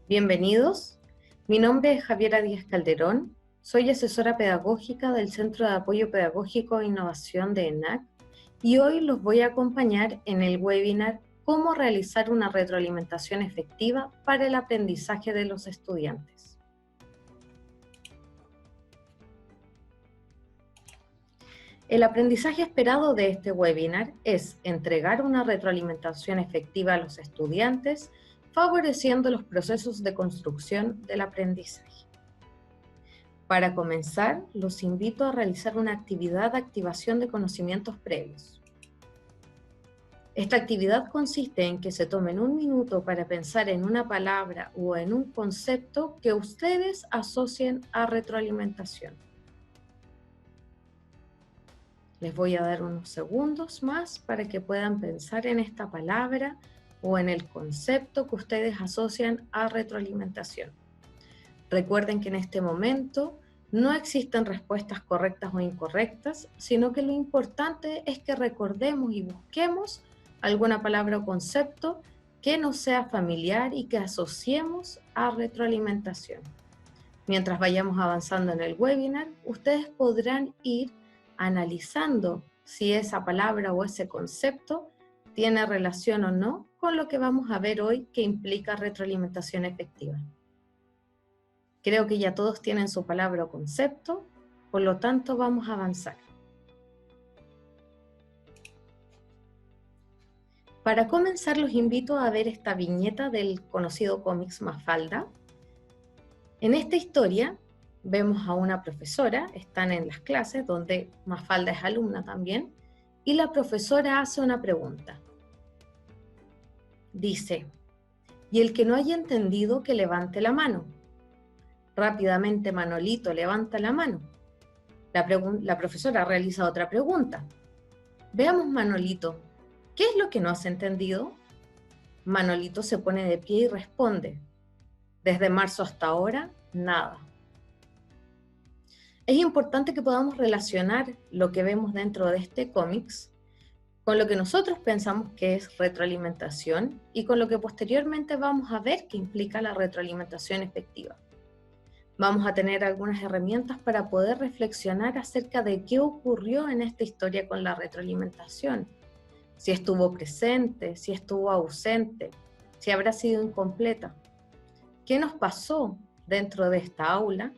Bienvenidos, mi nombre es Javiera Díaz Calderón, soy asesora pedagógica del Centro de Apoyo Pedagógico e Innovación de ENAC y hoy los voy a acompañar en el webinar Cómo realizar una retroalimentación efectiva para el aprendizaje de los estudiantes. El aprendizaje esperado de este webinar es entregar una retroalimentación efectiva a los estudiantes, favoreciendo los procesos de construcción del aprendizaje. Para comenzar, los invito a realizar una actividad de activación de conocimientos previos. Esta actividad consiste en que se tomen un minuto para pensar en una palabra o en un concepto que ustedes asocien a retroalimentación. Les voy a dar unos segundos más para que puedan pensar en esta palabra o en el concepto que ustedes asocian a retroalimentación. Recuerden que en este momento no existen respuestas correctas o incorrectas, sino que lo importante es que recordemos y busquemos alguna palabra o concepto que nos sea familiar y que asociemos a retroalimentación. Mientras vayamos avanzando en el webinar, ustedes podrán ir analizando si esa palabra o ese concepto tiene relación o no con lo que vamos a ver hoy que implica retroalimentación efectiva. Creo que ya todos tienen su palabra o concepto, por lo tanto vamos a avanzar. Para comenzar los invito a ver esta viñeta del conocido cómics Mafalda. En esta historia vemos a una profesora, están en las clases donde Mafalda es alumna también, y la profesora hace una pregunta. Dice, y el que no haya entendido que levante la mano. Rápidamente Manolito levanta la mano. La profesora realiza otra pregunta. Veamos, Manolito, ¿qué es lo que no has entendido? Manolito se pone de pie y responde, desde marzo hasta ahora, nada. Es importante que podamos relacionar lo que vemos dentro de este cómics con lo que nosotros pensamos que es retroalimentación y con lo que posteriormente vamos a ver que implica la retroalimentación efectiva. Vamos a tener algunas herramientas para poder reflexionar acerca de qué ocurrió en esta historia con la retroalimentación. Si estuvo presente, si estuvo ausente, si habrá sido incompleta. ¿Qué nos pasó dentro de esta aula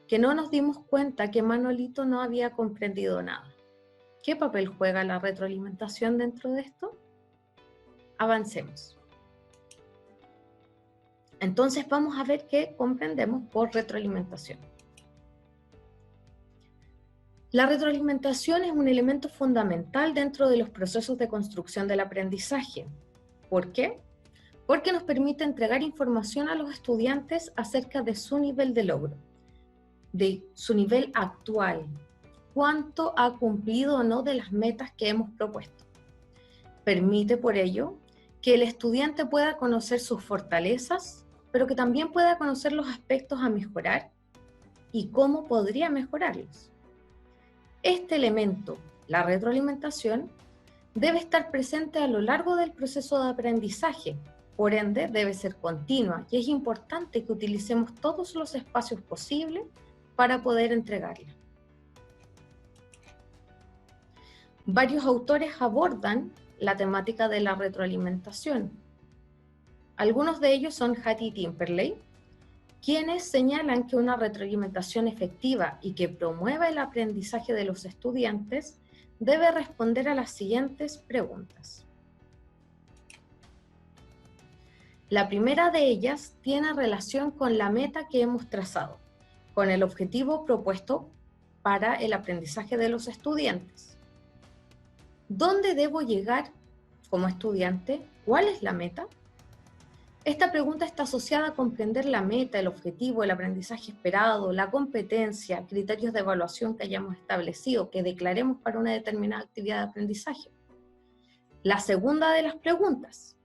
que no nos dimos cuenta que Manolito no había comprendido nada? ¿Qué papel juega la retroalimentación dentro de esto? Avancemos. Entonces vamos a ver qué comprendemos por retroalimentación. La retroalimentación es un elemento fundamental dentro de los procesos de construcción del aprendizaje. ¿Por qué? Porque nos permite entregar información a los estudiantes acerca de su nivel de logro, de su nivel actual, cuánto ha cumplido o no de las metas que hemos propuesto. Permite por ello que el estudiante pueda conocer sus fortalezas, pero que también pueda conocer los aspectos a mejorar y cómo podría mejorarlos. Este elemento, la retroalimentación, debe estar presente a lo largo del proceso de aprendizaje, por ende debe ser continua y es importante que utilicemos todos los espacios posibles para poder entregarla. Varios autores abordan la temática de la retroalimentación. Algunos de ellos son Hattie y Timperley, quienes señalan que una retroalimentación efectiva y que promueva el aprendizaje de los estudiantes debe responder a las siguientes preguntas. La primera de ellas tiene relación con la meta que hemos trazado, con el objetivo propuesto para el aprendizaje de los estudiantes. ¿Dónde debo llegar como estudiante? ¿Cuál es la meta? Esta pregunta está asociada a comprender la meta, el objetivo, el aprendizaje esperado, la competencia, criterios de evaluación que hayamos establecido, que declaremos para una determinada actividad de aprendizaje. La segunda de las preguntas,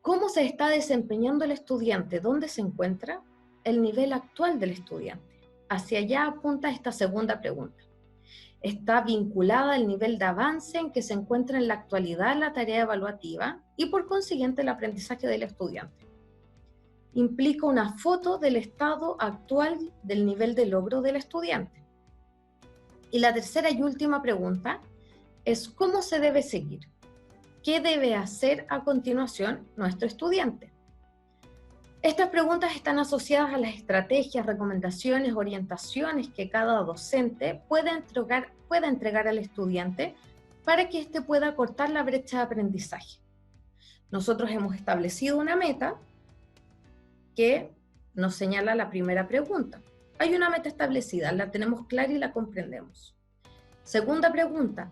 ¿cómo se está desempeñando el estudiante? ¿Dónde se encuentra el nivel actual del estudiante? Hacia allá apunta esta segunda pregunta. Está vinculada al nivel de avance en que se encuentra en la actualidad la tarea evaluativa y por consiguiente el aprendizaje del estudiante. implica una foto del estado actual del nivel de logro del estudiante. Y la tercera y última pregunta es ¿cómo se debe seguir? ¿Qué debe hacer a continuación nuestro estudiante? Estas preguntas están asociadas a las estrategias, recomendaciones, orientaciones que cada docente puede entregar al estudiante para que éste pueda cortar la brecha de aprendizaje. Nosotros hemos establecido una meta que nos señala la primera pregunta. Hay una meta establecida, la tenemos clara y la comprendemos. Segunda pregunta,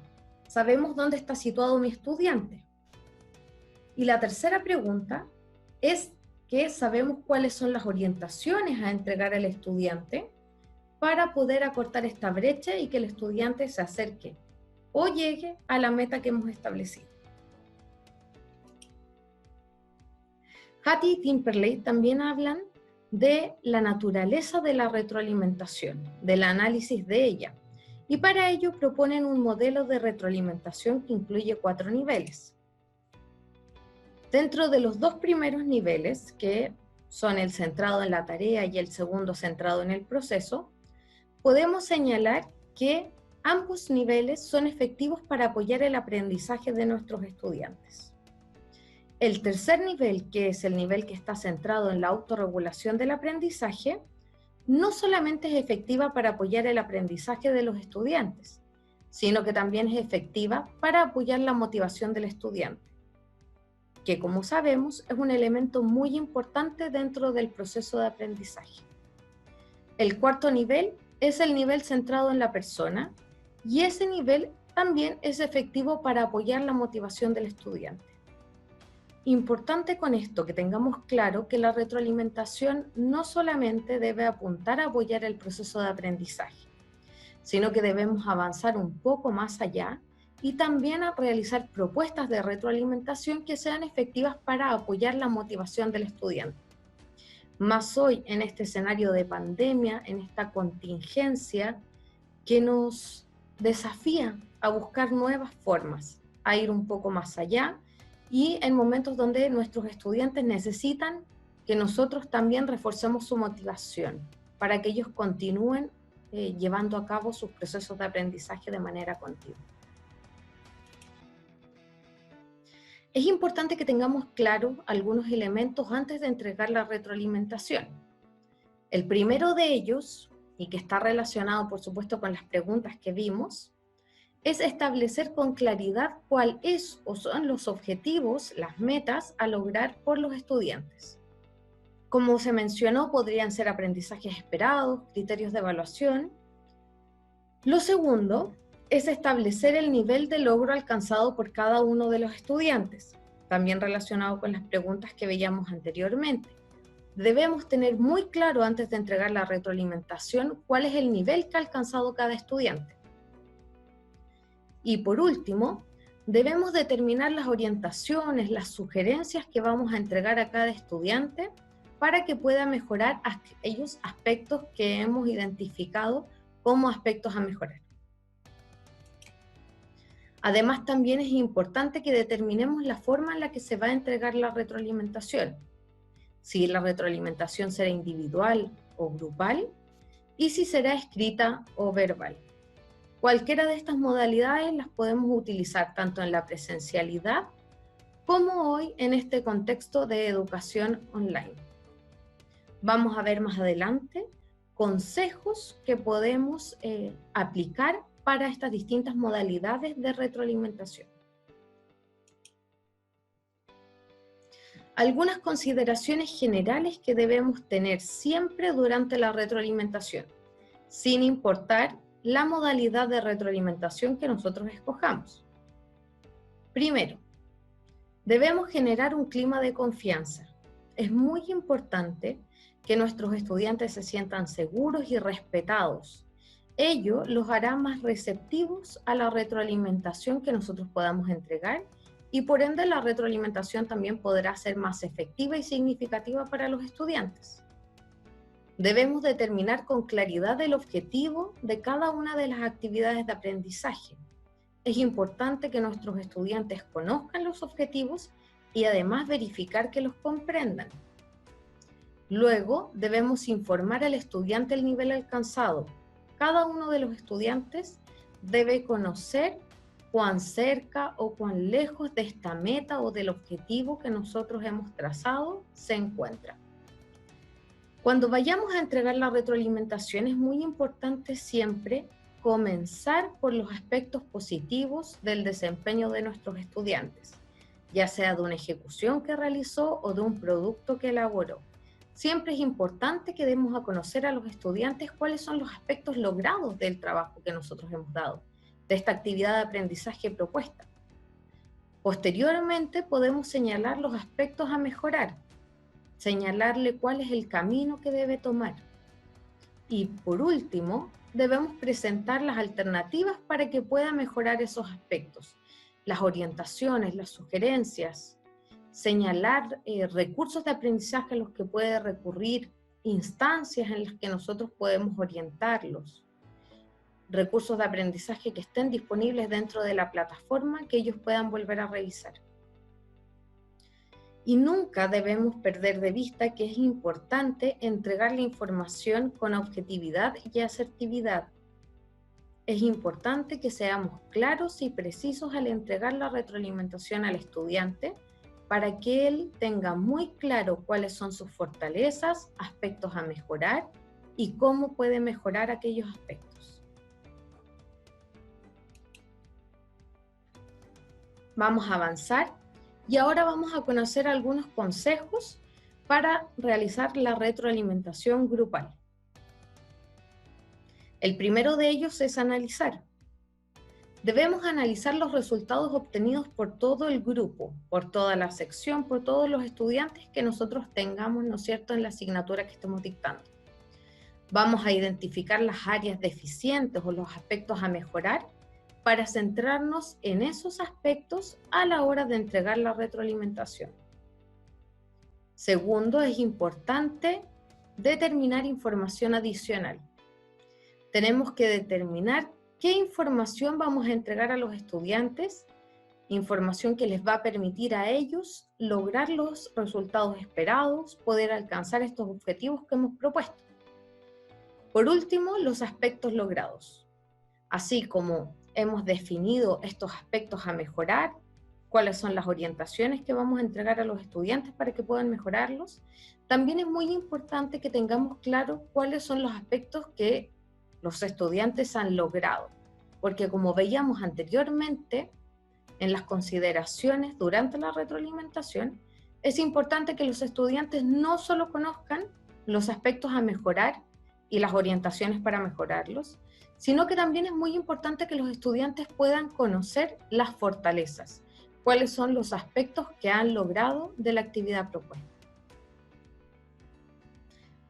¿sabemos dónde está situado mi estudiante? Y la tercera pregunta es que sabemos cuáles son las orientaciones a entregar al estudiante para poder acortar esta brecha y que el estudiante se acerque o llegue a la meta que hemos establecido. Hattie y Timperley también hablan de la naturaleza de la retroalimentación, del análisis de ella, y para ello proponen un modelo de retroalimentación que incluye 4 niveles. Dentro de los 2 primeros niveles, que son el centrado en la tarea y el segundo centrado en el proceso, podemos señalar que ambos niveles son efectivos para apoyar el aprendizaje de nuestros estudiantes. El tercer nivel, que es el nivel que está centrado en la autorregulación del aprendizaje, no solamente es efectiva para apoyar el aprendizaje de los estudiantes, sino que también es efectiva para apoyar la motivación del estudiante, que como sabemos es un elemento muy importante dentro del proceso de aprendizaje. El cuarto nivel es el nivel centrado en la persona y ese nivel también es efectivo para apoyar la motivación del estudiante. Importante con esto que tengamos claro que la retroalimentación no solamente debe apuntar a apoyar el proceso de aprendizaje, sino que debemos avanzar un poco más allá y también a realizar propuestas de retroalimentación que sean efectivas para apoyar la motivación del estudiante. Más hoy en este escenario de pandemia, en esta contingencia que nos desafía a buscar nuevas formas, a ir un poco más allá y en momentos donde nuestros estudiantes necesitan que nosotros también reforcemos su motivación para que ellos continúen llevando a cabo sus procesos de aprendizaje de manera continua. Es importante que tengamos claros algunos elementos antes de entregar la retroalimentación. El primero de ellos, y que está relacionado por supuesto con las preguntas que vimos, es establecer con claridad cuál es o son los objetivos, las metas a lograr por los estudiantes. Como se mencionó, podrían ser aprendizajes esperados, criterios de evaluación. Lo segundo es establecer el nivel de logro alcanzado por cada uno de los estudiantes, también relacionado con las preguntas que veíamos anteriormente. Debemos tener muy claro antes de entregar la retroalimentación cuál es el nivel que ha alcanzado cada estudiante. Y por último, debemos determinar las orientaciones, las sugerencias que vamos a entregar a cada estudiante para que pueda mejorar aquellos aspectos que hemos identificado como aspectos a mejorar. Además, también es importante que determinemos la forma en la que se va a entregar la retroalimentación. Si la retroalimentación será individual o grupal y si será escrita o verbal. Cualquiera de estas modalidades las podemos utilizar tanto en la presencialidad como hoy en este contexto de educación online. Vamos a ver más adelante consejos que podemos aplicar para estas distintas modalidades de retroalimentación. Algunas consideraciones generales que debemos tener siempre durante la retroalimentación, sin importar la modalidad de retroalimentación que nosotros escojamos. Primero, debemos generar un clima de confianza. Es muy importante que nuestros estudiantes se sientan seguros y respetados. Ello los hará más receptivos a la retroalimentación que nosotros podamos entregar y por ende la retroalimentación también podrá ser más efectiva y significativa para los estudiantes. Debemos determinar con claridad el objetivo de cada una de las actividades de aprendizaje. Es importante que nuestros estudiantes conozcan los objetivos y además verificar que los comprendan. Luego, debemos informar al estudiante el nivel alcanzado. Cada uno de los estudiantes debe conocer cuán cerca o cuán lejos de esta meta o del objetivo que nosotros hemos trazado se encuentra. Cuando vayamos a entregar la retroalimentación, es muy importante siempre comenzar por los aspectos positivos del desempeño de nuestros estudiantes, ya sea de una ejecución que realizó o de un producto que elaboró. Siempre es importante que demos a conocer a los estudiantes cuáles son los aspectos logrados del trabajo que nosotros hemos dado, de esta actividad de aprendizaje propuesta. Posteriormente podemos señalar los aspectos a mejorar, señalarle cuál es el camino que debe tomar. Y por último, debemos presentar las alternativas para que pueda mejorar esos aspectos, las orientaciones, las sugerencias, señalar recursos de aprendizaje a los que puede recurrir, instancias en las que nosotros podemos orientarlos, recursos de aprendizaje que estén disponibles dentro de la plataforma que ellos puedan volver a revisar. Y nunca debemos perder de vista que es importante entregar la información con objetividad y asertividad. Es importante que seamos claros y precisos al entregar la retroalimentación al estudiante para que él tenga muy claro cuáles son sus fortalezas, aspectos a mejorar y cómo puede mejorar aquellos aspectos. Vamos a avanzar y ahora vamos a conocer algunos consejos para realizar la retroalimentación grupal. El primero de ellos es analizar. Debemos analizar los resultados obtenidos por todo el grupo, por toda la sección, por todos los estudiantes que nosotros tengamos, ¿no es cierto?, en la asignatura que estemos dictando. Vamos a identificar las áreas deficientes o los aspectos a mejorar para centrarnos en esos aspectos a la hora de entregar la retroalimentación. Segundo, es importante determinar información adicional. Tenemos que determinar qué información vamos a entregar a los estudiantes, información que les va a permitir a ellos lograr los resultados esperados, poder alcanzar estos objetivos que hemos propuesto. Por último, los aspectos logrados. Así como hemos definido estos aspectos a mejorar, cuáles son las orientaciones que vamos a entregar a los estudiantes para que puedan mejorarlos, también es muy importante que tengamos claro cuáles son los aspectos que los estudiantes han logrado, porque como veíamos anteriormente en las consideraciones durante la retroalimentación, es importante que los estudiantes no solo conozcan los aspectos a mejorar y las orientaciones para mejorarlos, sino que también es muy importante que los estudiantes puedan conocer las fortalezas, cuáles son los aspectos que han logrado de la actividad propuesta.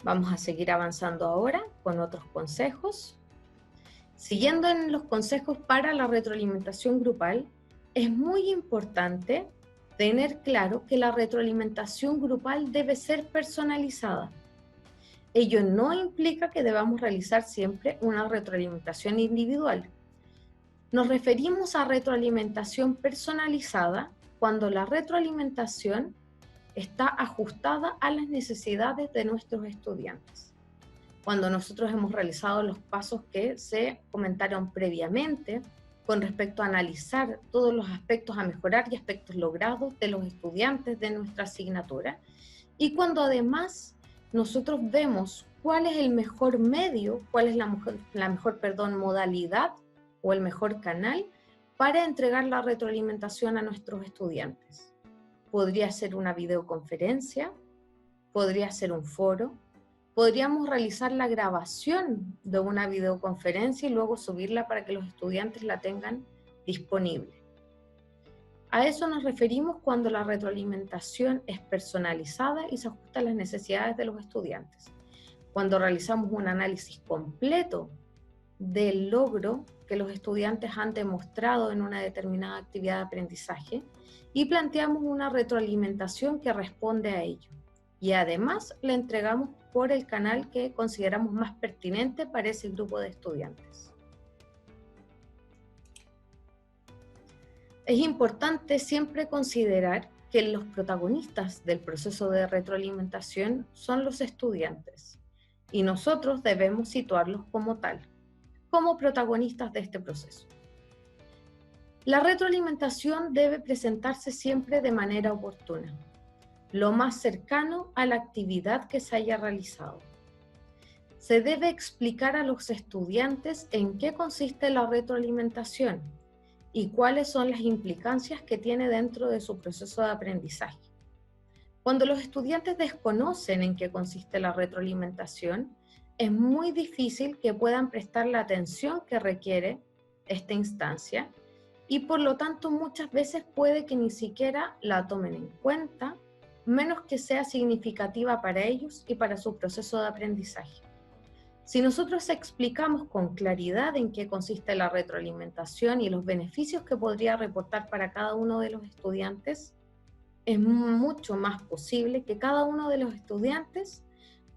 Vamos a seguir avanzando ahora con otros consejos. Siguiendo en los consejos para la retroalimentación grupal, es muy importante tener claro que la retroalimentación grupal debe ser personalizada. Ello no implica que debamos realizar siempre una retroalimentación individual. Nos referimos a retroalimentación personalizada cuando la retroalimentación está ajustada a las necesidades de nuestros estudiantes. Cuando nosotros hemos realizado los pasos que se comentaron previamente con respecto a analizar todos los aspectos a mejorar y aspectos logrados de los estudiantes de nuestra asignatura, y cuando además nosotros vemos cuál es el mejor medio, cuál es la mejor modalidad o el mejor canal para entregar la retroalimentación a nuestros estudiantes. Podría ser una videoconferencia, podría ser un foro, podríamos realizar la grabación de una videoconferencia y luego subirla para que los estudiantes la tengan disponible. A eso nos referimos cuando la retroalimentación es personalizada y se ajusta a las necesidades de los estudiantes. Cuando realizamos un análisis completo del logro que los estudiantes han demostrado en una determinada actividad de aprendizaje y planteamos una retroalimentación que responde a ello. Y además la entregamos por el canal que consideramos más pertinente para ese grupo de estudiantes. Es importante siempre considerar que los protagonistas del proceso de retroalimentación son los estudiantes y nosotros debemos situarlos como tal, como protagonistas de este proceso. La retroalimentación debe presentarse siempre de manera oportuna, lo más cercano a la actividad que se haya realizado. Se debe explicar a los estudiantes en qué consiste la retroalimentación y cuáles son las implicancias que tiene dentro de su proceso de aprendizaje. Cuando los estudiantes desconocen en qué consiste la retroalimentación, es muy difícil que puedan prestar la atención que requiere esta instancia y por lo tanto muchas veces puede que ni siquiera la tomen en cuenta, menos que sea significativa para ellos y para su proceso de aprendizaje. Si nosotros explicamos con claridad en qué consiste la retroalimentación y los beneficios que podría reportar para cada uno de los estudiantes, es mucho más posible que cada uno de los estudiantes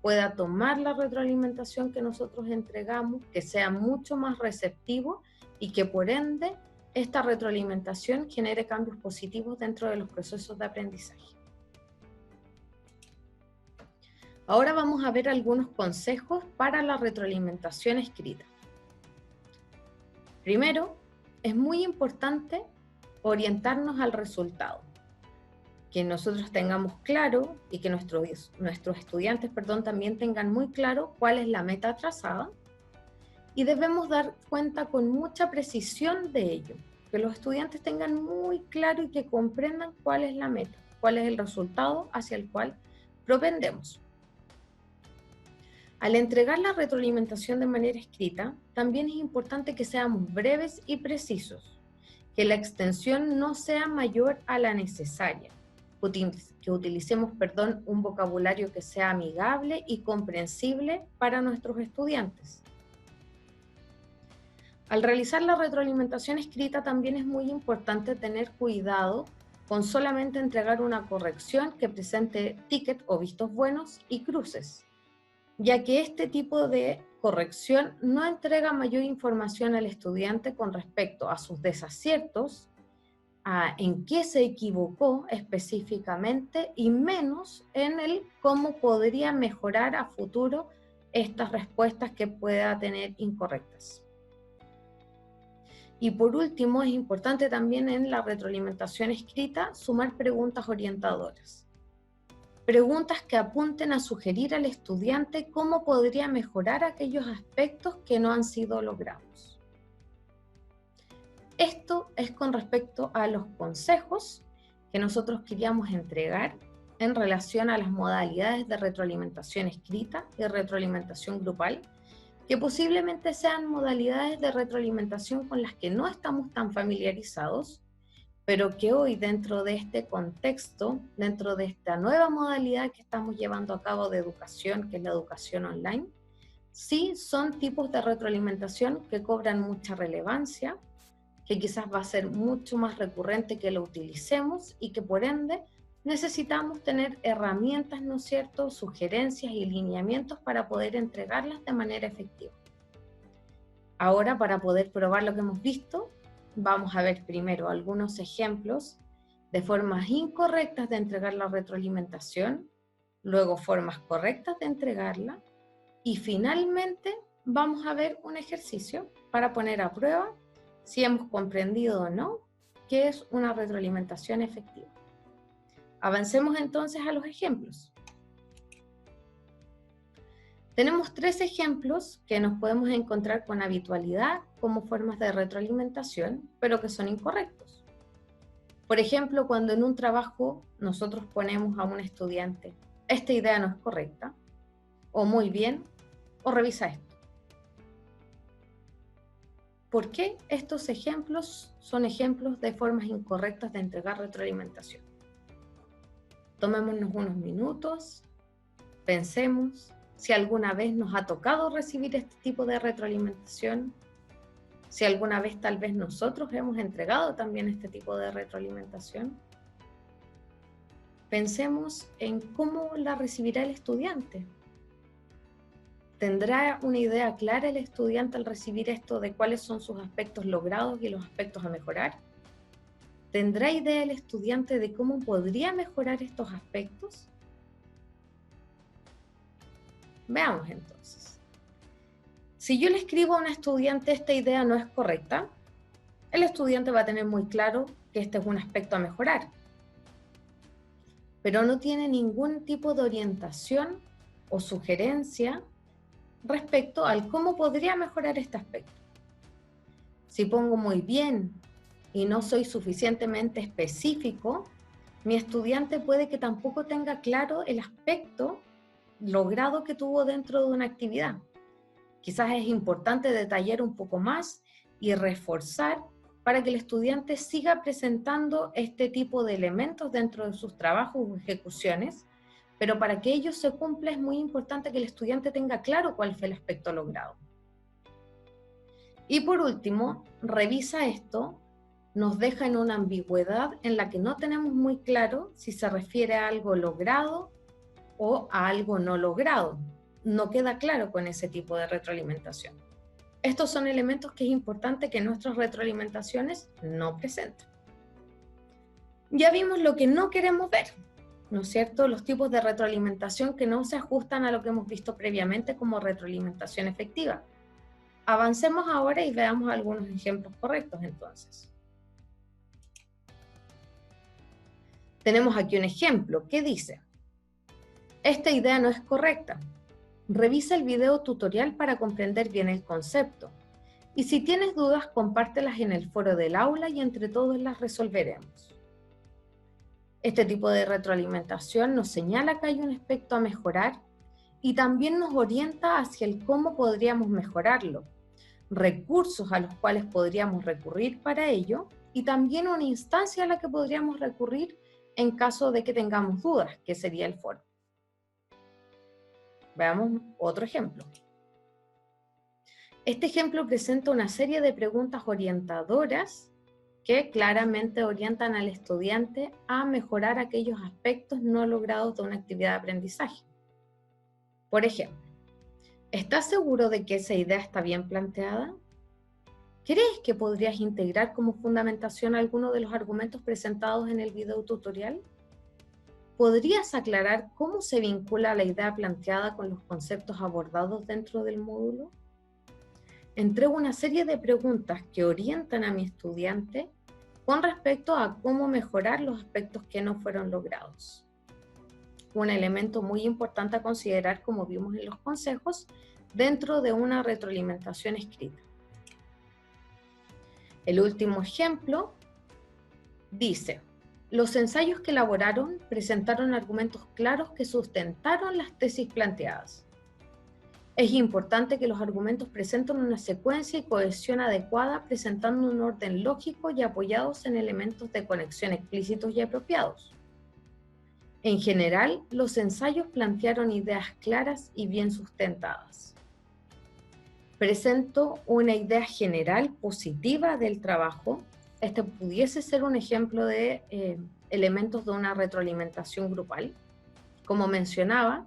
pueda tomar la retroalimentación que nosotros entregamos, que sea mucho más receptivo y que por ende esta retroalimentación genere cambios positivos dentro de los procesos de aprendizaje. Ahora vamos a ver algunos consejos para la retroalimentación escrita. Primero, es muy importante orientarnos al resultado. Que nosotros tengamos claro y que nuestros estudiantes también tengan muy claro cuál es la meta trazada y debemos dar cuenta con mucha precisión de ello. Que los estudiantes tengan muy claro y que comprendan cuál es la meta, cuál es el resultado hacia el cual propendemos. Al entregar la retroalimentación de manera escrita, también es importante que seamos breves y precisos, que la extensión no sea mayor a la necesaria, que utilicemos un vocabulario que sea amigable y comprensible para nuestros estudiantes. Al realizar la retroalimentación escrita también es muy importante tener cuidado con solamente entregar una corrección que presente ticket o vistos buenos y cruces, ya que este tipo de corrección no entrega mayor información al estudiante con respecto a sus desaciertos, a en qué se equivocó específicamente y menos en el cómo podría mejorar a futuro estas respuestas que pueda tener incorrectas. Y por último, es importante también en la retroalimentación escrita sumar preguntas orientadoras. Preguntas que apunten a sugerir al estudiante cómo podría mejorar aquellos aspectos que no han sido logrados. Esto es con respecto a los consejos que nosotros queríamos entregar en relación a las modalidades de retroalimentación escrita y retroalimentación grupal, que posiblemente sean modalidades de retroalimentación con las que no estamos tan familiarizados, pero que hoy dentro de este contexto, dentro de esta nueva modalidad que estamos llevando a cabo de educación, que es la educación online, sí son tipos de retroalimentación que cobran mucha relevancia, que quizás va a ser mucho más recurrente que lo utilicemos y que por ende necesitamos tener herramientas, ¿no es cierto?, sugerencias y lineamientos para poder entregarlas de manera efectiva. Ahora, para poder probar lo que hemos visto, vamos a ver primero algunos ejemplos de formas incorrectas de entregar la retroalimentación, luego formas correctas de entregarla y finalmente vamos a ver un ejercicio para poner a prueba si hemos comprendido o no qué es una retroalimentación efectiva. Avancemos entonces a los ejemplos. Tenemos 3 ejemplos que nos podemos encontrar con habitualidad como formas de retroalimentación, pero que son incorrectos. Por ejemplo, cuando en un trabajo nosotros ponemos a un estudiante, esta idea no es correcta, o muy bien, o revisa esto. ¿Por qué estos ejemplos son ejemplos de formas incorrectas de entregar retroalimentación? Tomémonos unos minutos, pensemos si alguna vez nos ha tocado recibir este tipo de retroalimentación, si alguna vez tal vez nosotros hemos entregado también este tipo de retroalimentación. Pensemos en cómo la recibirá el estudiante. ¿Tendrá una idea clara el estudiante al recibir esto de cuáles son sus aspectos logrados y los aspectos a mejorar? ¿Tendrá idea el estudiante de cómo podría mejorar estos aspectos? Veamos entonces. Si yo le escribo a un estudiante esta idea no es correcta, el estudiante va a tener muy claro que este es un aspecto a mejorar, pero no tiene ningún tipo de orientación o sugerencia respecto al cómo podría mejorar este aspecto. Si pongo muy bien y no soy suficientemente específico, mi estudiante puede que tampoco tenga claro el aspecto logrado que tuvo dentro de una actividad. Quizás es importante detallar un poco más y reforzar para que el estudiante siga presentando este tipo de elementos dentro de sus trabajos o ejecuciones, pero para que ello se cumpla es muy importante que el estudiante tenga claro cuál fue el aspecto logrado. Y por último, revisa esto, nos deja en una ambigüedad en la que no tenemos muy claro si se refiere a algo logrado o a algo no logrado. No queda claro con ese tipo de retroalimentación. Estos son elementos que es importante que nuestras retroalimentaciones no presenten. Ya vimos lo que no queremos ver, ¿no es cierto? Los tipos de retroalimentación que no se ajustan a lo que hemos visto previamente como retroalimentación efectiva. Avancemos ahora y veamos algunos ejemplos correctos entonces. Tenemos aquí un ejemplo que dice: esta idea no es correcta. Revisa el video tutorial para comprender bien el concepto. Y si tienes dudas, compártelas en el foro del aula y entre todos las resolveremos. Este tipo de retroalimentación nos señala que hay un aspecto a mejorar y también nos orienta hacia el cómo podríamos mejorarlo, recursos a los cuales podríamos recurrir para ello y también una instancia a la que podríamos recurrir en caso de que tengamos dudas, que sería el foro. Veamos otro ejemplo. Este ejemplo presenta una serie de preguntas orientadoras que claramente orientan al estudiante a mejorar aquellos aspectos no logrados de una actividad de aprendizaje. Por ejemplo, ¿estás seguro de que esa idea está bien planteada? ¿Crees que podrías integrar como fundamentación alguno de los argumentos presentados en el video tutorial? ¿Podrías aclarar cómo se vincula la idea planteada con los conceptos abordados dentro del módulo? Entrego una serie de preguntas que orientan a mi estudiante con respecto a cómo mejorar los aspectos que no fueron logrados. Un elemento muy importante a considerar, como vimos en los consejos, dentro de una retroalimentación escrita. El último ejemplo dice: los ensayos que elaboraron presentaron argumentos claros que sustentaron las tesis planteadas. Es importante que los argumentos presenten una secuencia y cohesión adecuada, presentando un orden lógico y apoyados en elementos de conexión explícitos y apropiados. En general, los ensayos plantearon ideas claras y bien sustentadas. Presento una idea general positiva del trabajo. Este pudiese ser un ejemplo de elementos de una retroalimentación grupal. Como mencionaba,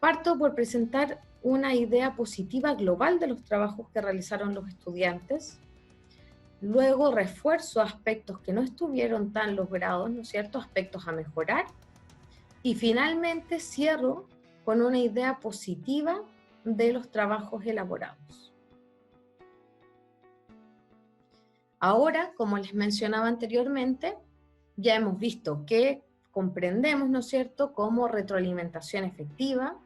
parto por presentar una idea positiva global de los trabajos que realizaron los estudiantes. Luego refuerzo aspectos que no estuvieron tan logrados, ¿no es cierto? Aspectos a mejorar. Y finalmente cierro con una idea positiva de los trabajos elaborados. Ahora, como les mencionaba anteriormente, ya hemos visto que comprendemos, ¿no es cierto?, como retroalimentación efectiva.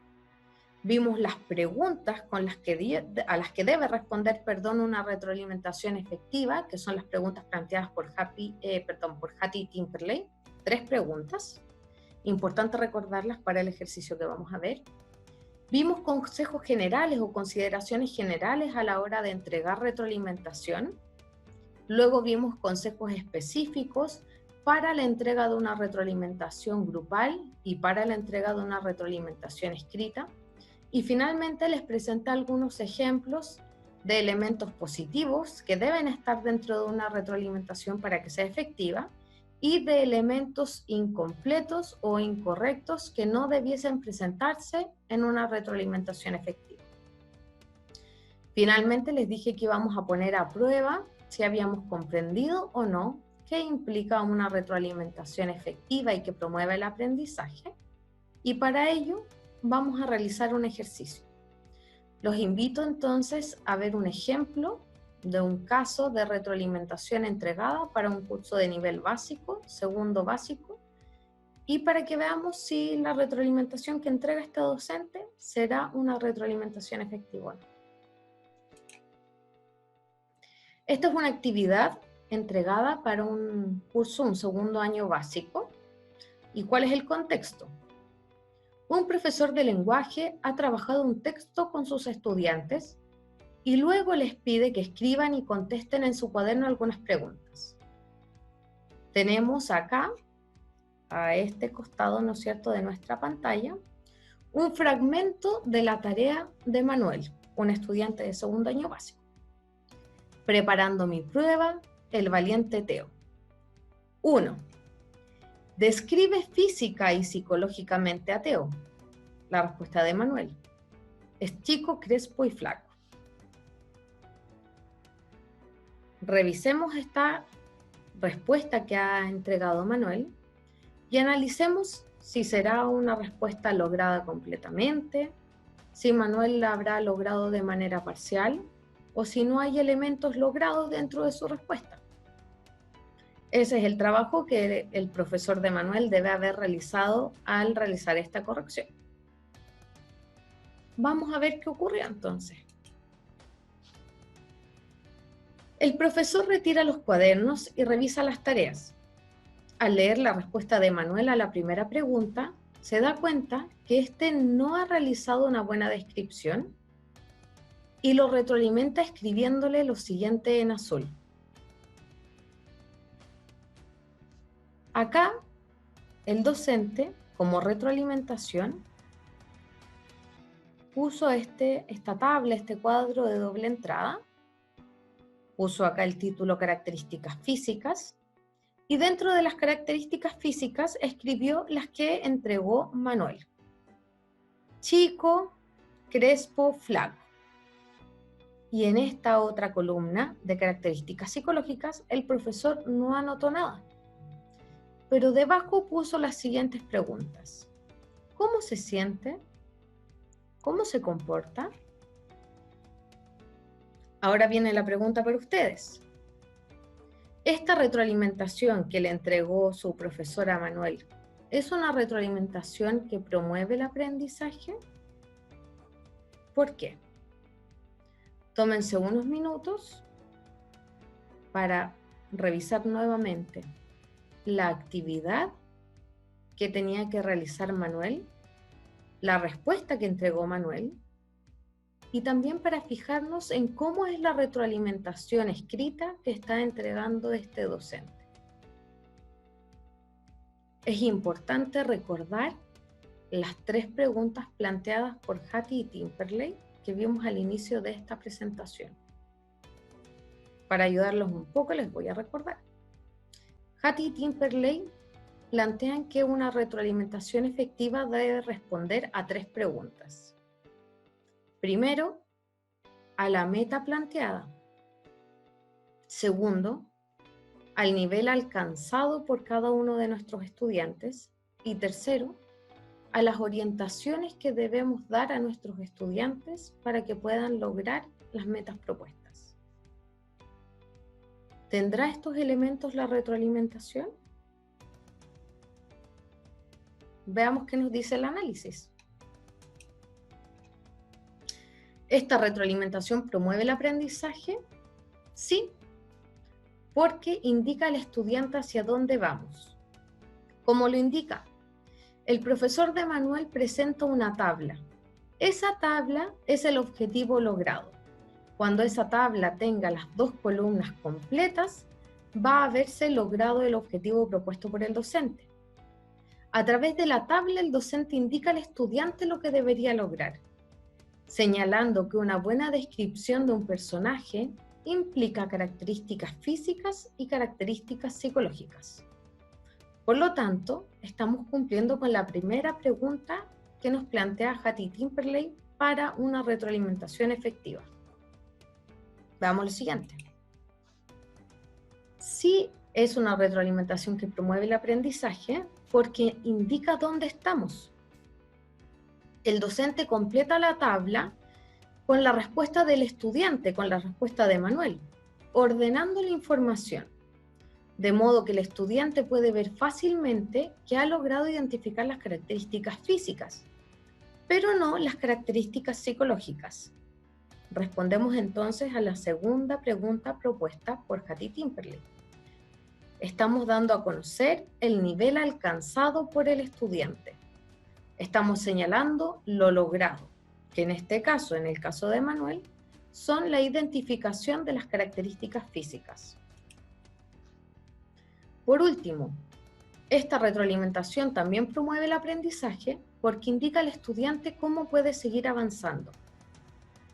Vimos las preguntas a las que debe responder, una retroalimentación efectiva, que son las preguntas planteadas por Hattie y Timperley. 3 preguntas. Importante recordarlas para el ejercicio que vamos a ver. Vimos consejos generales o consideraciones generales a la hora de entregar retroalimentación. Luego vimos consejos específicos para la entrega de una retroalimentación grupal y para la entrega de una retroalimentación escrita. Y finalmente les presenté algunos ejemplos de elementos positivos que deben estar dentro de una retroalimentación para que sea efectiva y de elementos incompletos o incorrectos que no debiesen presentarse en una retroalimentación efectiva. Finalmente les dije que íbamos a poner a prueba si habíamos comprendido o no qué implica una retroalimentación efectiva y que promueva el aprendizaje. Y para ello vamos a realizar un ejercicio. Los invito entonces a ver un ejemplo de un caso de retroalimentación entregada para un curso de nivel básico, segundo básico, y para que veamos si la retroalimentación que entrega este docente será una retroalimentación efectiva o no. Esta es una actividad entregada para un curso, un segundo año básico. ¿Y cuál es el contexto? Un profesor de lenguaje ha trabajado un texto con sus estudiantes y luego les pide que escriban y contesten en su cuaderno algunas preguntas. Tenemos acá, a este costado, ¿no es cierto?, de nuestra pantalla, un fragmento de la tarea de Manuel, un estudiante de segundo año básico. Preparando mi prueba, el valiente Teo. 1. Describe física y psicológicamente a Teo. La respuesta de Manuel. Es chico, crespo y flaco. Revisemos esta respuesta que ha entregado Manuel y analicemos si será una respuesta lograda completamente, si Manuel la habrá logrado de manera parcial o si no hay elementos logrados dentro de su respuesta. Ese es el trabajo que el profesor de Manuel debe haber realizado al realizar esta corrección. Vamos a ver qué ocurrió entonces. El profesor retira los cuadernos y revisa las tareas. Al leer la respuesta de Manuel a la primera pregunta, se da cuenta que éste no ha realizado una buena descripción y lo retroalimenta escribiéndole lo siguiente en azul. Acá, el docente, como retroalimentación, puso esta tabla, este cuadro de doble entrada, puso acá el título características físicas, y dentro de las características físicas escribió las que entregó Manuel. Chico, crespo, flaco. Y en esta otra columna de características psicológicas, el profesor no anotó nada. Pero debajo puso las siguientes preguntas. ¿Cómo se siente? ¿Cómo se comporta? Ahora viene la pregunta para ustedes. ¿Esta retroalimentación que le entregó su profesora Manuel es una retroalimentación que promueve el aprendizaje? ¿Por qué? Tómense unos minutos para revisar nuevamente la actividad que tenía que realizar Manuel, la respuesta que entregó Manuel, y también para fijarnos en cómo es la retroalimentación escrita que está entregando este docente. Es importante recordar las 3 preguntas planteadas por Hattie y Timperley que vimos al inicio de esta presentación. Para ayudarlos un poco les voy a recordar. Hattie y Timperley plantean que una retroalimentación efectiva debe responder a 3 preguntas. Primero, a la meta planteada. Segundo, al nivel alcanzado por cada uno de nuestros estudiantes. Y tercero, a las orientaciones que debemos dar a nuestros estudiantes para que puedan lograr las metas propuestas. ¿Tendrá estos elementos la retroalimentación? Veamos qué nos dice el análisis. ¿Esta retroalimentación promueve el aprendizaje? Sí, porque indica al estudiante hacia dónde vamos. ¿Cómo lo indica? El profesor de Manuel presenta una tabla. Esa tabla es el objetivo logrado. Cuando esa tabla tenga las 2 columnas completas, va a haberse logrado el objetivo propuesto por el docente. A través de la tabla, el docente indica al estudiante lo que debería lograr, señalando que una buena descripción de un personaje implica características físicas y características psicológicas. Por lo tanto, estamos cumpliendo con la primera pregunta que nos plantea Hattie Timperley para una retroalimentación efectiva. Veamos lo siguiente. Si Es una retroalimentación que promueve el aprendizaje porque indica dónde estamos. El docente completa la tabla con la respuesta del estudiante, con la respuesta de Manuel, ordenando la información, de modo que el estudiante puede ver fácilmente que ha logrado identificar las características físicas, pero no las características psicológicas. Respondemos entonces a la segunda pregunta propuesta por Hattie Timperley. Estamos dando a conocer el nivel alcanzado por el estudiante. Estamos señalando lo logrado, que en este caso, en el caso de Manuel, son la identificación de las características físicas. Por último, esta retroalimentación también promueve el aprendizaje porque indica al estudiante cómo puede seguir avanzando.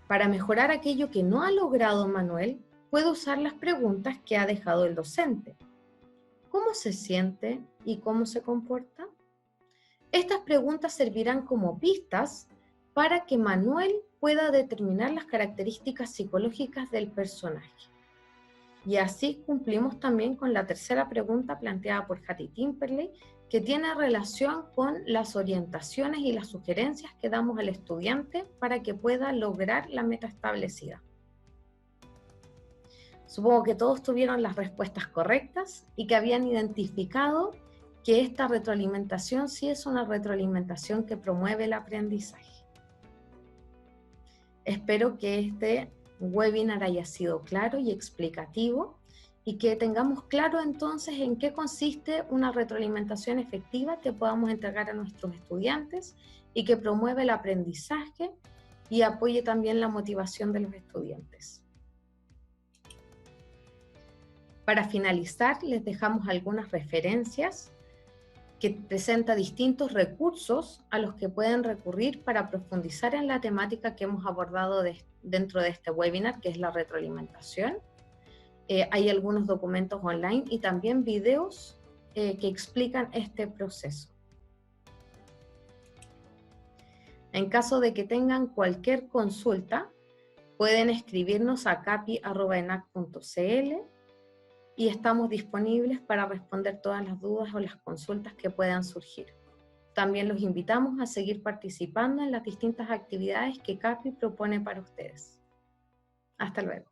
Para mejorar aquello que no ha logrado Manuel, puede usar las preguntas que ha dejado el docente. ¿Cómo se siente y cómo se comporta? Estas preguntas servirán como pistas para que Manuel pueda determinar las características psicológicas del personaje. Y así cumplimos también con la tercera pregunta planteada por Hattie Timperley, que tiene relación con las orientaciones y las sugerencias que damos al estudiante para que pueda lograr la meta establecida. Supongo que todos tuvieron las respuestas correctas y que habían identificado que esta retroalimentación sí es una retroalimentación que promueve el aprendizaje. Espero que este webinar haya sido claro y explicativo y que tengamos claro entonces en qué consiste una retroalimentación efectiva que podamos entregar a nuestros estudiantes y que promueva el aprendizaje y apoye también la motivación de los estudiantes. Para finalizar, les dejamos algunas referencias que presenta distintos recursos a los que pueden recurrir para profundizar en la temática que hemos abordado dentro de este webinar, que es la retroalimentación. Hay algunos documentos online y también videos que explican este proceso. En caso de que tengan cualquier consulta, pueden escribirnos a capi@enac.cl y estamos disponibles para responder todas las dudas o las consultas que puedan surgir. También los invitamos a seguir participando en las distintas actividades que CAPI propone para ustedes. Hasta luego.